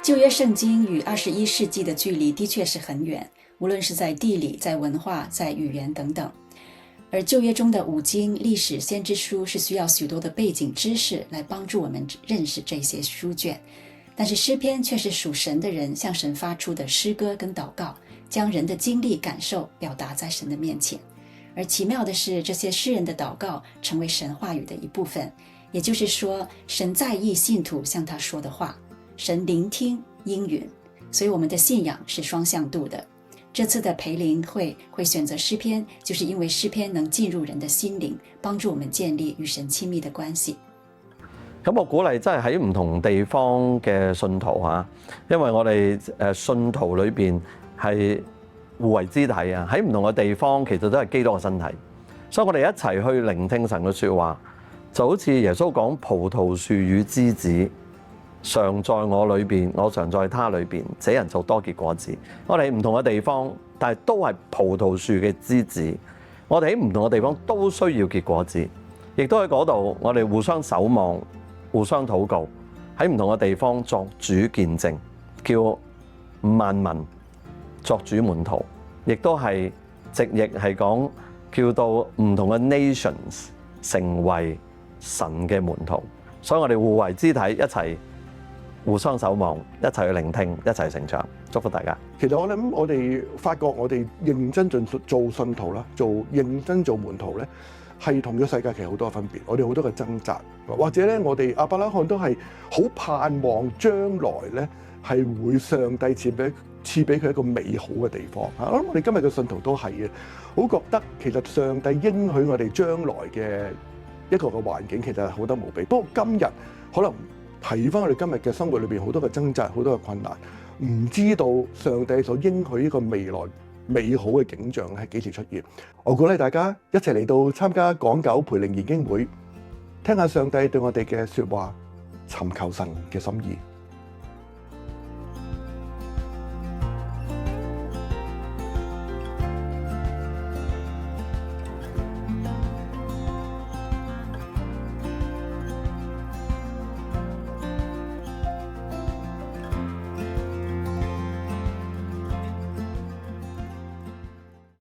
旧约圣经与21世纪的距离的确是很远，无论是在地理、在文化、在语言等等。而旧约中的五经、历史、先知书是需要许多的背景知识来帮助我们认识这些书卷，但是诗篇却是属神的人向神发出的诗歌跟祷告，将人的经历感受表达在神的面前。而奇妙的是，这些诗人的祷告成为神话语的一部分，也就是说，神在意信徒向他说的话，神聆听应允，所以我们的信仰是双向度的。这次的培灵会选擇詩篇，就是因為詩篇能進入人的心靈，幫助我們建立與神親密的關係。咁我鼓勵真係喺唔同地方嘅信徒嚇，因為我哋信徒裏邊係互為肢體啊，喺唔同嘅地方其實都係基督嘅身體，所以我哋一齊去聆聽神嘅説話，就好似耶穌講葡萄樹與枝子。常在我裏邊，我常在他裏邊，這人就多結果子。我哋喺唔同嘅地方，但係都係葡萄樹嘅枝子。我哋喺唔同嘅地方都需要結果子，亦都喺嗰度，我哋互相守望、互相禱告，喺唔同嘅地方作主見證，叫萬民作主門徒，亦都係直譯係講叫到唔同嘅 nations 成為神嘅門徒。所以我哋互為肢體，一齊互相守望，一齊去聆聽，一齊成長。祝福大家。其實我諗，我哋發覺我哋認真做信徒啦，認真做門徒咧，係同咗世界其實好多分別。我哋好多嘅掙扎，或者咧，我哋亞伯拉罕都係好盼望將來咧係會上帝賜俾佢一個美好嘅地方嚇。我諗我哋今日嘅信徒都係嘅，好覺得其實上帝應許我哋將來嘅一個嘅環境其實係好得無比。不過今日可能睇翻我哋今日嘅生活裏邊好多嘅掙扎，好多嘅困難，唔知道上帝所應許呢個未來美好嘅景象係幾時出現。我鼓勵大家一齊嚟到參加港九培靈研經會，聽下上帝對我哋嘅説話，尋求神嘅心意。